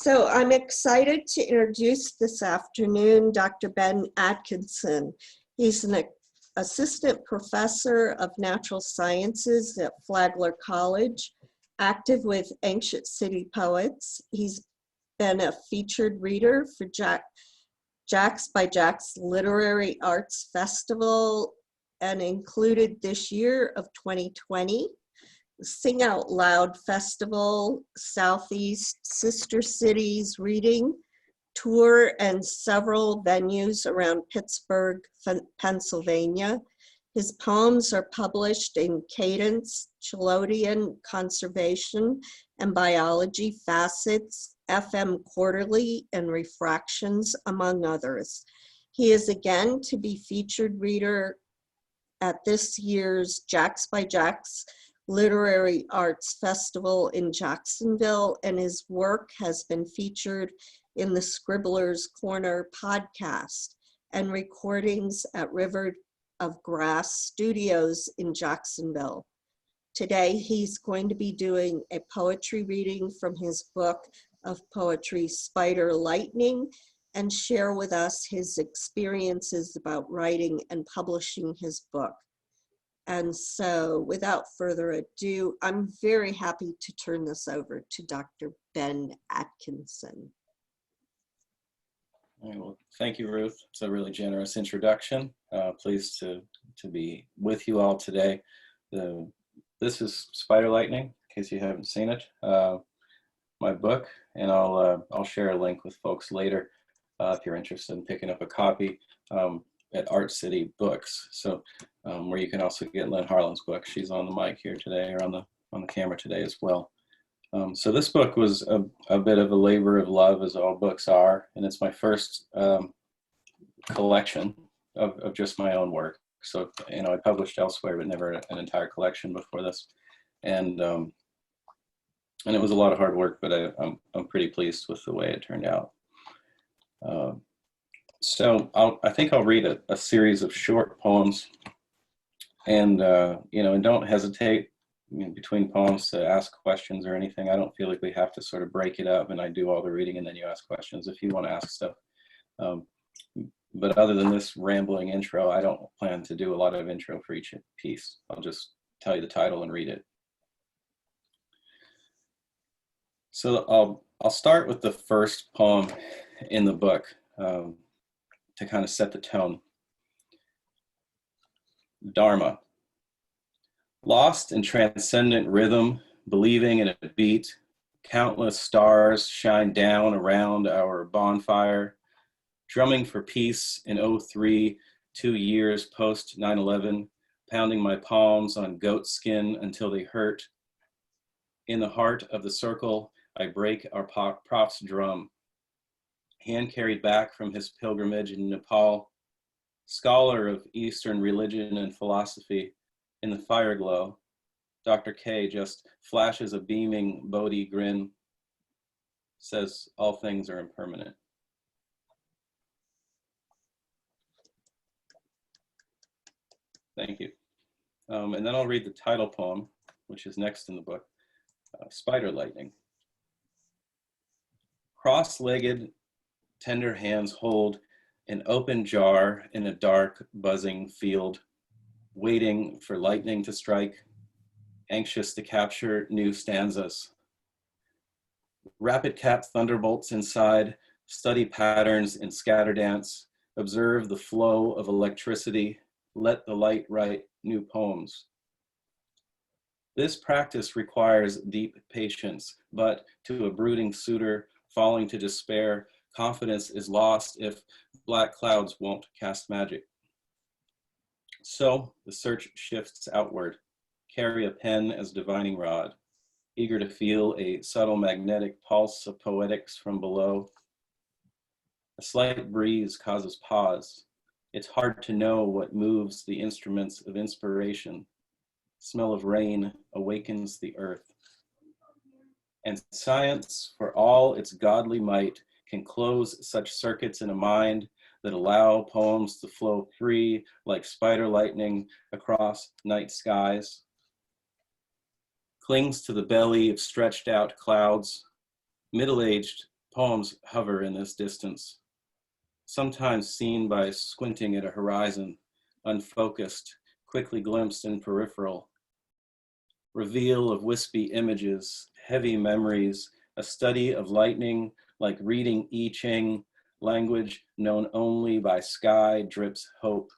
So I'm excited to introduce this afternoon Dr. Ben Atkinson. He's an assistant professor of natural sciences at Flagler College, active with Ancient City Poets. He's been a featured reader for Jack's by Jack's Literary Arts Festival and included this year of 2020. Sing Out Loud Festival, Southeast Sister Cities Reading Tour, and several venues around Pittsburgh, Pennsylvania. His poems are published in Cadence, Chelodian Conservation and Biology Facets, FM Quarterly, and Refractions, among others. He is again to be featured reader at this year's Jack's by Jack's Literary Arts Festival in Jacksonville, and his work has been featured in the Scribbler's Corner podcast and recordings at River of Grass Studios in Jacksonville. Today, he's going to be doing a poetry reading from his book of poetry, Spider Lightning, and share with us his experiences about writing and publishing his book. And so without further ado, I'm very happy to turn this over to Dr. Ben Atkinson. Well, thank you, Ruth. It's a really generous introduction. Pleased to be with you all today. This is Spider Lightning, in case you haven't seen it, my book, and I'll share a link with folks later if you're interested in picking up a copy. At Art City Books, so where you can also get Lynn Harlan's book. She's on the mic here today, or on the camera today as well. So this book was a bit of a labor of love, as all books are, and it's my first collection of just my own work. So I published elsewhere, but never an entire collection before this, and it was a lot of hard work, but I'm pretty pleased with the way it turned out. So I think I'll read a series of short poems, and and don't hesitate between poems to ask questions or anything. I don't feel like we have to sort of break it up and I do all the reading and then you ask questions if you want to ask stuff. But other than this rambling intro, I don't plan to do a lot of intro for each piece. I'll just tell you the title and read it. So I'll start with the first poem in the book. To kind of set the tone. Dharma. Lost in transcendent rhythm, believing in a beat, countless stars shine down around our bonfire, drumming for peace in 03, 2 years post 9/11, pounding my palms on goat skin until they hurt. In the heart of the circle, I break our prop's drum. Hand carried back from his pilgrimage in Nepal, scholar of Eastern religion and philosophy, in the fire glow, Dr. K just flashes a beaming Bodhi grin, says all things are impermanent. Thank you. And then I'll read the title poem, which is next in the book, Spider Lightning. Cross-legged, tender hands hold an open jar in a dark, buzzing field, waiting for lightning to strike, anxious to capture new stanzas. Rapid cap thunderbolts inside, study patterns in scatter dance, observe the flow of electricity, let the light write new poems. This practice requires deep patience, but to a brooding suitor falling to despair, confidence is lost if black clouds won't cast magic. So the search shifts outward, carry a pen as divining rod, eager to feel a subtle magnetic pulse of poetics from below. A slight breeze causes pause. It's hard to know what moves the instruments of inspiration. Smell of rain awakens the earth. And science, for all its godly might, can close such circuits in a mind that allow poems to flow free like spider lightning across night skies. Clings to the belly of stretched out clouds, middle-aged Poems hover in this distance, sometimes seen by squinting at a horizon, unfocused, quickly glimpsed in peripheral. Reveal of wispy images, heavy memories, a study of lightning like reading I Ching, language known only by sky drips hope.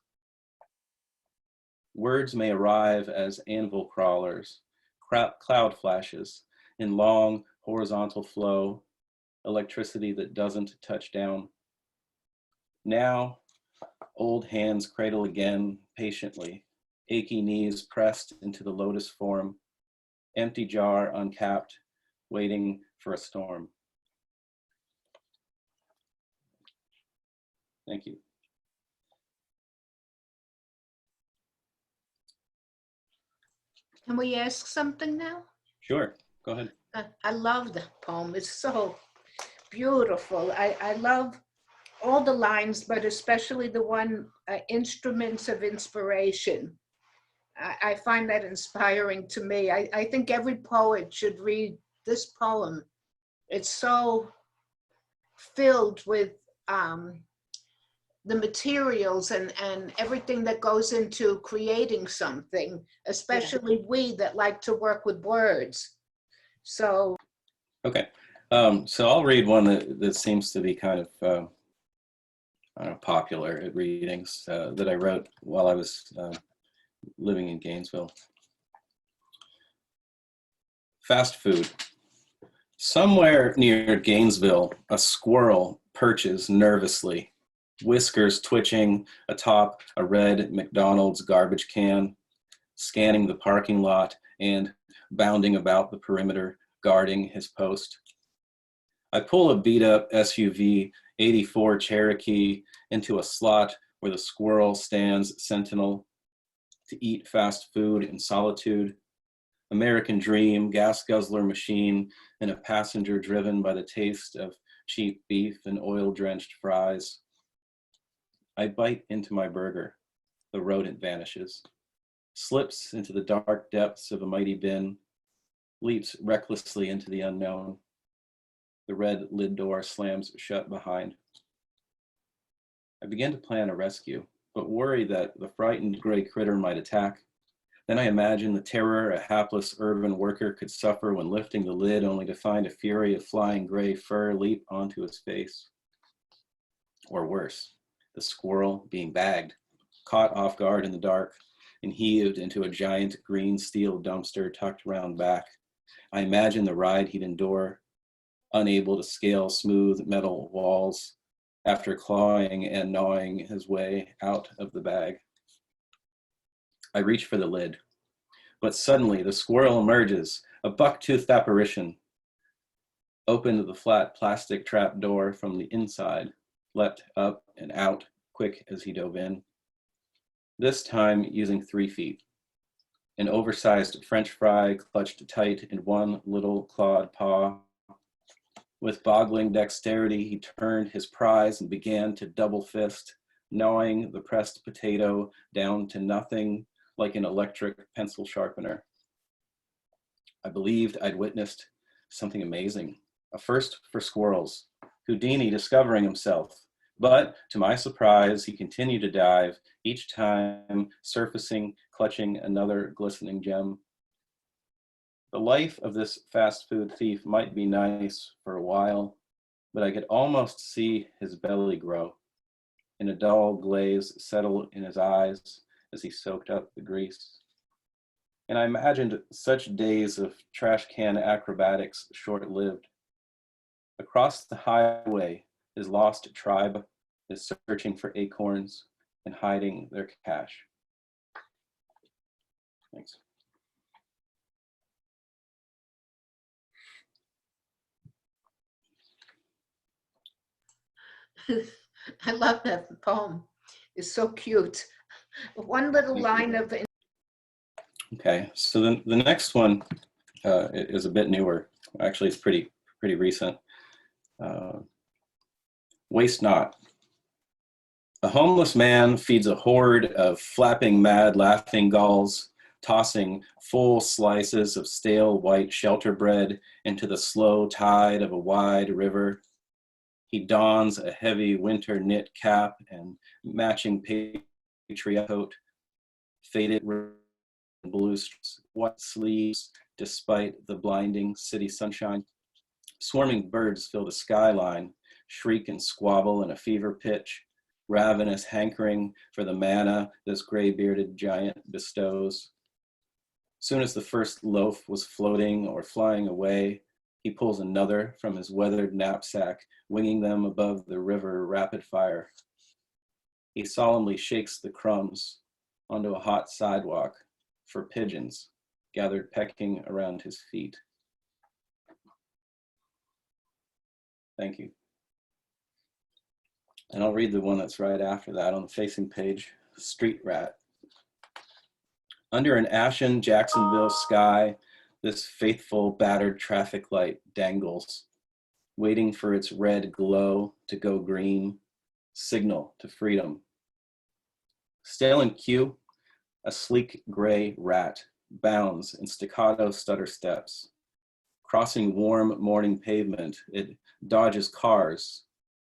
Words may arrive as anvil crawlers, cloud flashes in long horizontal flow, electricity that doesn't touch down. Now, old hands cradle again patiently, achy knees pressed into the lotus form, empty jar uncapped, waiting for a storm. Thank you. Can we ask something now? Sure, go ahead. I love the poem. It's so beautiful. I love all the lines, but especially the one, instruments of inspiration. I find that inspiring to me. I think every poet should read this poem. It's so filled with the materials and everything that goes into creating something, especially we that like to work with words. So. Okay, so I'll read one that seems to be kind of I don't know, popular at readings that I wrote while I was living in Gainesville. Fast food. Somewhere near Gainesville, a squirrel perches nervously, whiskers twitching atop a red McDonald's garbage can, scanning the parking lot and bounding about the perimeter, guarding his post. I pull a beat-up SUV 84 Cherokee into a slot where the squirrel stands sentinel to eat fast food in solitude. American dream, gas guzzler machine, and a passenger driven by the taste of cheap beef and oil-drenched fries. I bite into my burger. The rodent vanishes, slips into the dark depths of a mighty bin, leaps recklessly into the unknown. The red lid door slams shut behind. I begin to plan a rescue, but worry that the frightened gray critter might attack. Then I imagine the terror a hapless urban worker could suffer when lifting the lid only to find a fury of flying gray fur leap onto his face. Or worse, the squirrel being bagged, caught off guard in the dark, and heaved into a giant green steel dumpster tucked round back. I imagine the ride he'd endure, unable to scale smooth metal walls after clawing and gnawing his way out of the bag. I reach for the lid, but suddenly the squirrel emerges, a buck-toothed apparition. Opened the flat plastic trap door from the inside, leapt up and out quick as he dove in. This time using 3 feet. An oversized French fry clutched tight in one little clawed paw. With boggling dexterity, he turned his prize and began to double fist, gnawing the pressed potato down to nothing like an electric pencil sharpener. I believed I'd witnessed something amazing, a first for squirrels, Houdini discovering himself. But to my surprise, he continued to dive, each time surfacing, clutching another glistening gem. The life of this fast food thief might be nice for a while, but I could almost see his belly grow, and a dull glaze settle in his eyes as he soaked up the grease. And I imagined such days of trash can acrobatics short-lived. Across the highway, his lost tribe is searching for acorns and hiding their cash. Thanks. I love that poem. It's so cute. One little line of. Okay, so the next one is a bit newer. Actually, it's pretty recent. Waste not. A homeless man feeds a horde of flapping, mad, laughing gulls, tossing full slices of stale white shelter bread into the slow tide of a wide river, He dons a heavy winter knit cap and matching patriot coat, faded blue white sleeves despite the blinding city sunshine. Swarming birds fill the skyline, shriek and squabble in a fever pitch, ravenous hankering for the manna this gray-bearded giant bestows. Soon as the first loaf was floating or flying away, he pulls another from his weathered knapsack, winging them above the river rapid fire. He solemnly shakes the crumbs onto a hot sidewalk for pigeons gathered pecking around his feet. Thank you. And I'll read the one that's right after that on the facing page, Street Rat. Under an ashen Jacksonville sky, this faithful battered traffic light dangles, waiting for its red glow to go green, signal to freedom. Still in queue, a sleek gray rat bounds in staccato stutter steps. Crossing warm morning pavement, it dodges cars,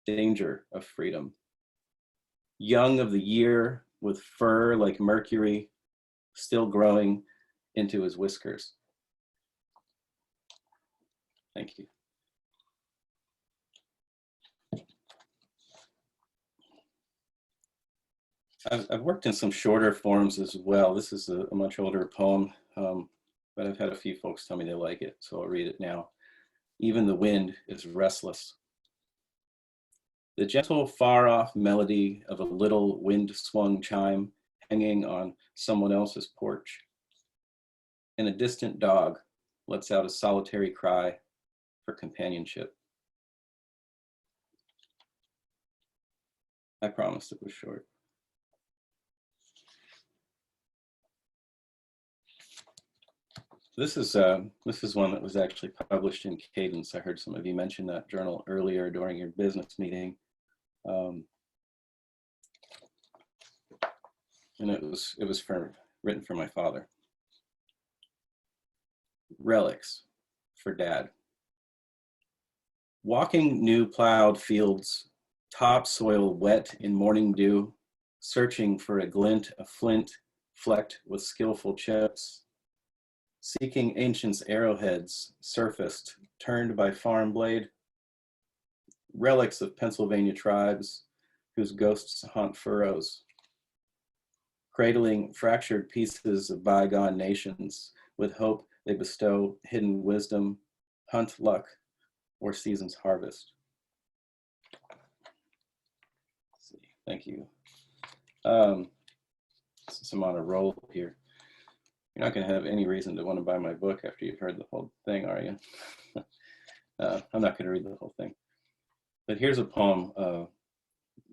danger of freedom. Young of the year with fur like mercury, still growing into his whiskers. Thank you. I've worked in some shorter forms as well. This is a much older poem, but I've had a few folks tell me they like it, so I'll read it now. Even the wind is restless. The gentle, far-off melody of a little wind-swung chime hanging on someone else's porch. And a distant dog lets out a solitary cry for companionship. I promised it was short. This is one that was actually published in Cadence. I heard some of you mention that journal earlier during your business meeting. And it was written for my father. Relics for Dad. Walking new plowed fields, topsoil wet in morning dew, searching for a glint of flint flecked with skillful chips. Seeking ancients' arrowheads, surfaced, turned by farm blade. Relics of Pennsylvania tribes whose ghosts haunt furrows. Cradling fractured pieces of bygone nations with hope they bestow hidden wisdom, hunt luck, or season's harvest. Let's see. Thank you. Since I'm on a roll here. You're not going to have any reason to want to buy my book after you've heard the whole thing, are you? I'm not going to read the whole thing. But here's a poem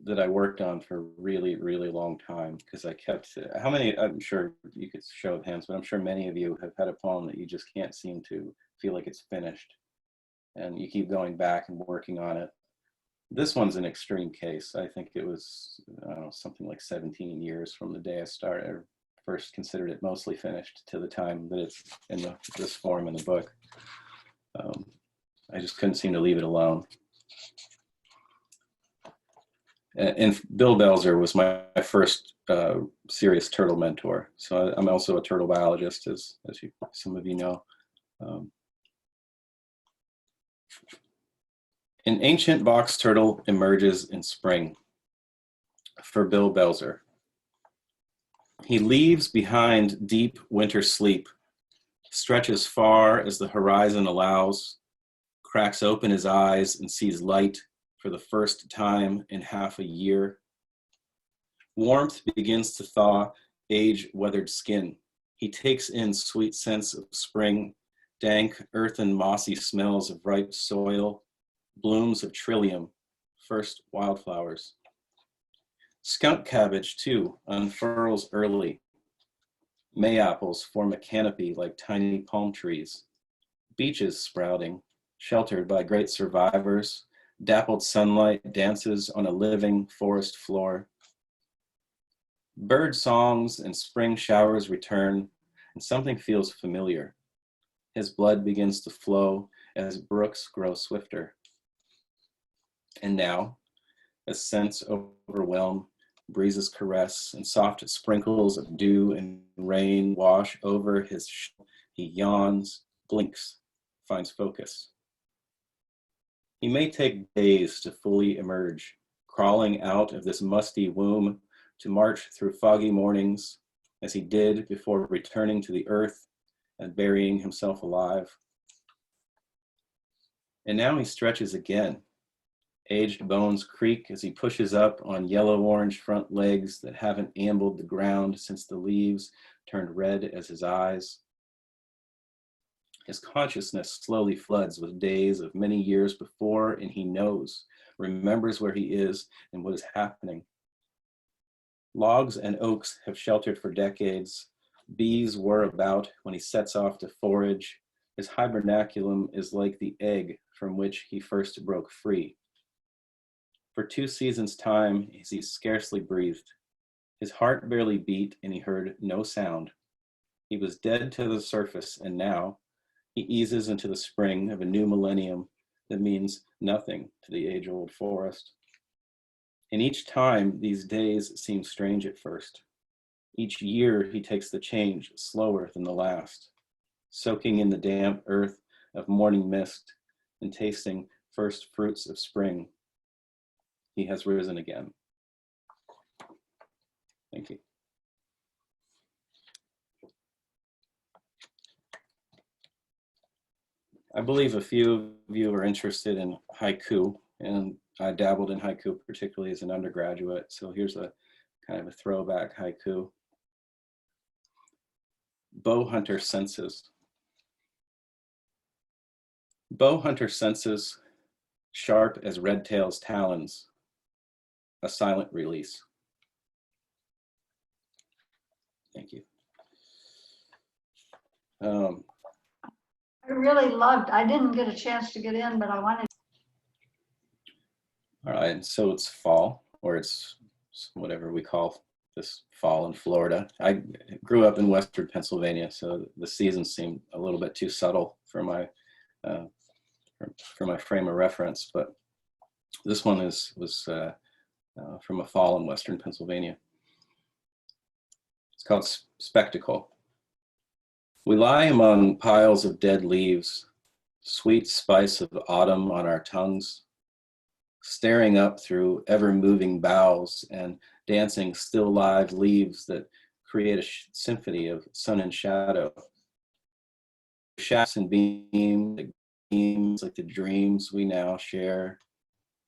that I worked on for a really, really long time because I kept, how many, I'm sure you could show of hands, but I'm sure many of you have had a poem that you just can't seem to feel like it's finished. And you keep going back and working on it. This one's an extreme case. I think it was, I don't know, something like 17 years from the day I started, or first considered it mostly finished to the time that it's in this form in the book. I just couldn't seem to leave it alone. And Bill Belzer was my first serious turtle mentor. So I'm also a turtle biologist, as some of you know. An ancient box turtle emerges in spring for Bill Belzer. He leaves behind deep winter sleep, stretches far as the horizon allows, cracks open his eyes and sees light for the first time in half a year. Warmth begins to thaw age-weathered skin. He takes in sweet scents of spring, dank, earthen, mossy smells of ripe soil, blooms of trillium, first wildflowers. Skunk cabbage, too, unfurls early. Mayapples form a canopy like tiny palm trees. Beeches sprouting, sheltered by great survivors. Dappled sunlight dances on a living forest floor. Bird songs and spring showers return, and something feels familiar. His blood begins to flow as brooks grow swifter. And now, as scents overwhelm, breezes caress, and soft sprinkles of dew and rain wash over his he yawns, blinks, finds focus. He may take days to fully emerge, crawling out of this musty womb to march through foggy mornings, as he did before returning to the earth and burying himself alive. And now he stretches again. Aged bones creak as he pushes up on yellow-orange front legs that haven't ambled the ground since the leaves turned red as his eyes. His consciousness slowly floods with days of many years before, and he knows, remembers where he is and what is happening. Logs and oaks have sheltered for decades. Bees whir about when he sets off to forage. His hibernaculum is like the egg from which he first broke free. For 2 seasons' time, he scarcely breathed. His heart barely beat, and he heard no sound. He was dead to the surface, and now he eases into the spring of a new millennium that means nothing to the age-old forest. And each time, these days seem strange at first. Each year, he takes the change slower than the last, soaking in the damp earth of morning mist and tasting first fruits of spring. He has risen again. Thank you. I believe a few of you are interested in haiku, and I dabbled in haiku particularly as an undergraduate. So here's a kind of a throwback haiku. Bow hunter senses. Bow hunter senses, sharp as redtail's talons, a silent release. Thank you. I really loved, I didn't get a chance to get in, but I wanted. All right, so it's fall, or it's whatever we call this fall in Florida. I grew up in Western Pennsylvania, so the seasons seemed a little bit too subtle for my frame of reference, but this one was from a fall in Western Pennsylvania. It's called Spectacle. We lie among piles of dead leaves, sweet spice of autumn on our tongues, staring up through ever-moving boughs and dancing still live leaves that create a symphony of sun and shadow. Shafts and beams like the dreams we now share.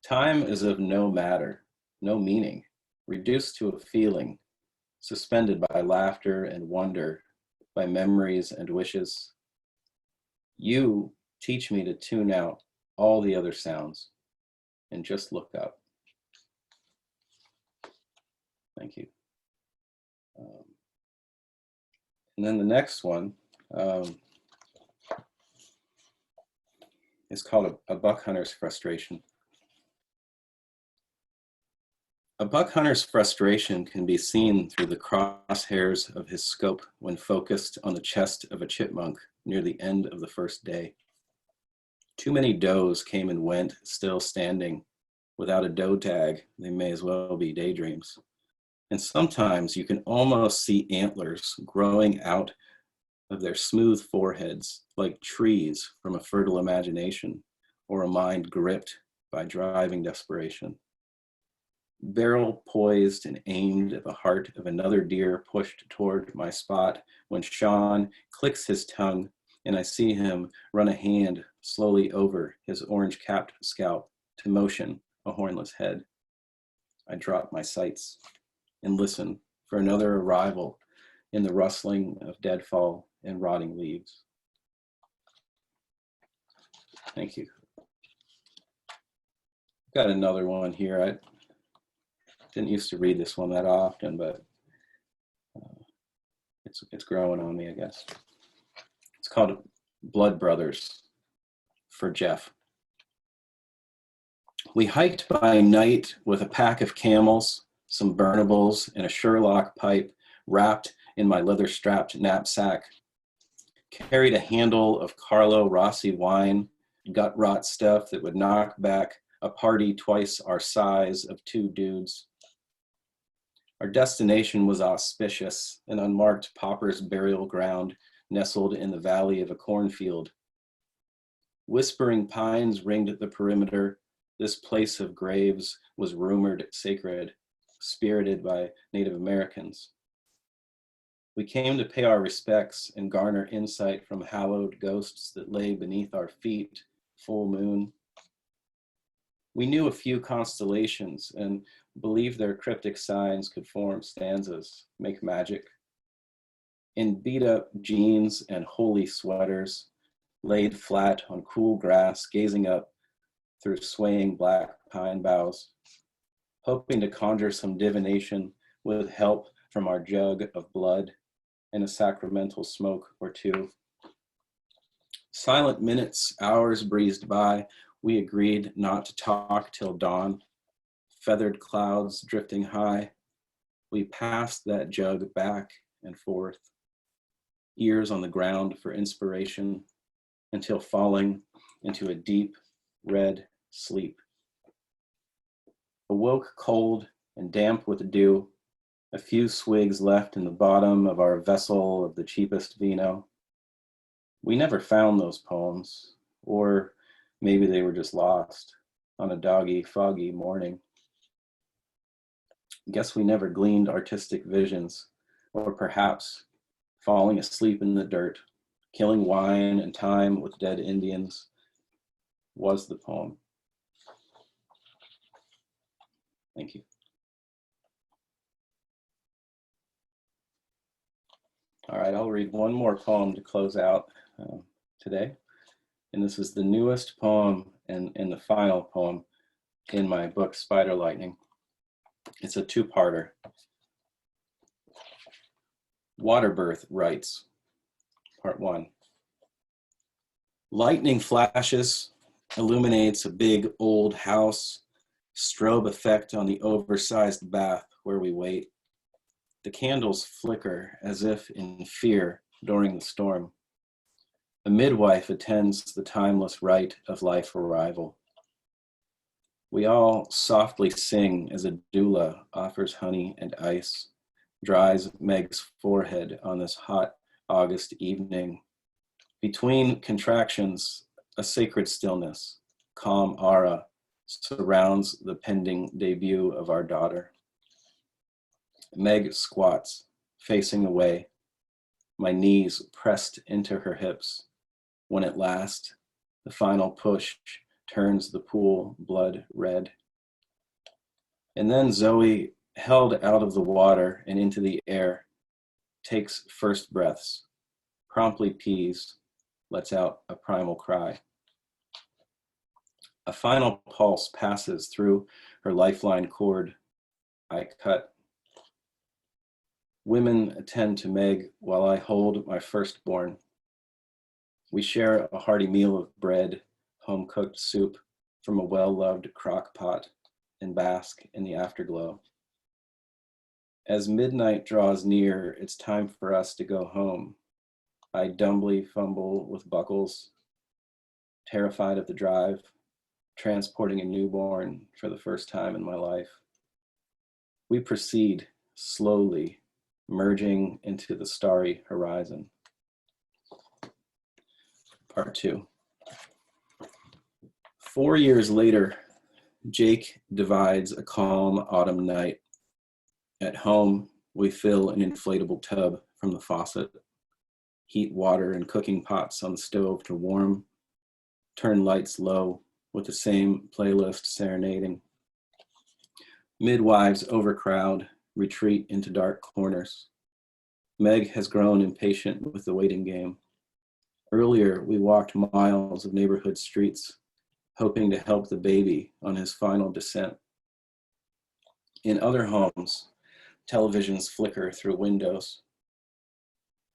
Time is of no matter, no meaning, reduced to a feeling, suspended by laughter and wonder, by memories and wishes. You teach me to tune out all the other sounds and just look up. Thank you. And then the next one is called a buck hunter's frustration. A buck hunter's frustration can be seen through the crosshairs of his scope when focused on the chest of a chipmunk near the end of the first day. Too many does came and went, still standing. Without a doe tag, they may as well be daydreams. And sometimes you can almost see antlers growing out of their smooth foreheads like trees from a fertile imagination or a mind gripped by driving desperation. Barrel poised and aimed at the heart of another deer pushed toward my spot when Sean clicks his tongue and I see him run a hand slowly over his orange-capped scalp to motion a hornless head. I drop my sights and listen for another arrival in the rustling of deadfall and rotting leaves. Thank you. Got another one here. I didn't used to read this one that often, but it's growing on me, I guess. It's called Blood Brothers for Jeff. We hiked by night with a pack of camels, some burnables, and a Sherlock pipe wrapped in my leather-strapped knapsack. Carried a handle of Carlo Rossi wine, gut rot stuff that would knock back a party twice our size of two dudes. Our destination was auspicious, an unmarked pauper's burial ground nestled in the valley of a cornfield. Whispering pines ringed the perimeter. This place of graves was rumored sacred, spirited by Native Americans. We came to pay our respects and garner insight from hallowed ghosts that lay beneath our feet, full moon. We knew a few constellations and believed their cryptic signs could form stanzas, make magic. In beat-up jeans and holy sweaters, laid flat on cool grass, gazing up through swaying black pine boughs, hoping to conjure some divination with help from our jug of blood and a sacramental smoke or two. Silent minutes, hours breezed by. We agreed not to talk till dawn. Feathered clouds drifting high. We passed that jug back and forth, ears on the ground for inspiration, until falling into a deep red sleep. Awoke cold and damp with dew, a few swigs left in the bottom of our vessel of the cheapest vino. We never found those poems, or maybe they were just lost on a doggy, foggy morning. Guess we never gleaned artistic visions, or perhaps falling asleep in the dirt, killing wine and time with dead Indians was the poem. Thank you. All right, I'll read one more poem to close out today. And this is the newest poem and the final poem in my book, Spider Lightning. It's a two-parter. Waterbirth writes, part one. Lightning flashes, illuminates a big old house, strobe effect on the oversized bath where we wait. The candles flicker as if in fear during the storm. A midwife attends the timeless rite of life arrival. We all softly sing as a doula offers honey and ice, dries Meg's forehead on this hot August evening. Between contractions, a sacred stillness, calm aura surrounds the pending debut of our daughter. Meg squats, facing away, my knees pressed into her hips. When at last, the final push turns the pool blood red. And then Zoe, held out of the water and into the air, takes first breaths, promptly pees, lets out a primal cry. A final pulse passes through her lifeline cord. I cut. Women attend to Meg while I hold my firstborn. We share a hearty meal of bread, home-cooked soup from a well-loved crock pot, and bask in the afterglow. As midnight draws near, it's time for us to go home. I dumbly fumble with buckles, terrified of the drive, transporting a newborn for the first time in my life. We proceed slowly, merging into the starry horizon. Part two. 4 years later, Jake divides a calm autumn night. At home, we fill an inflatable tub from the faucet, heat water and cooking pots on the stove to warm, turn lights low with the same playlist serenading. Midwives overcrowd, retreat into dark corners. Meg has grown impatient with the waiting game. Earlier, we walked miles of neighborhood streets, hoping to help the baby on his final descent. In other homes, televisions flicker through windows.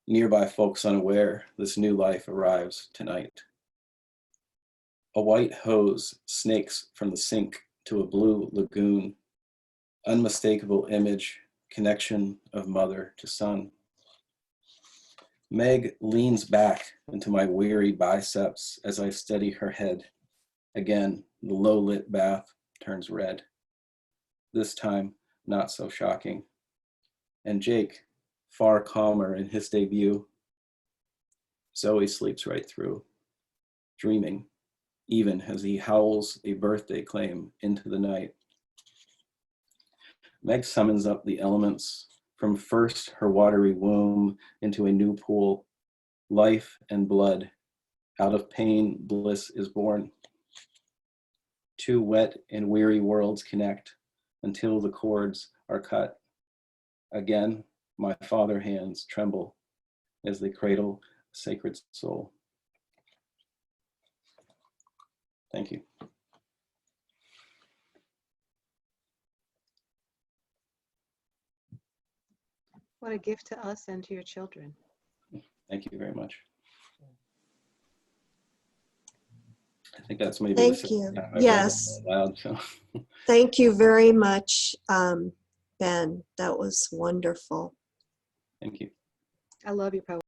Nearby folks unaware this new life arrives tonight. A white hose snakes from the sink to a blue lagoon. Unmistakable image, connection of mother to son. Meg leans back into my weary biceps as I steady her head. Again, The low-lit bath turns red. This time, not so shocking. And Jake, far calmer in his debut. Zoe sleeps right through, dreaming, even as he howls a birthday claim into the night. Meg summons up the elements, from first her watery womb into a new pool. Life and blood, out of pain, bliss is born. Two wet and weary worlds connect until the cords are cut. Again, my father hands tremble as they cradle a sacred soul. Thank you. What a gift to us and to your children. Thank you very much. I think that's maybe Thank the you. second time I've read Yes. that out loud, so. Thank you very much, Ben. That was wonderful. Thank you. I love your poetry.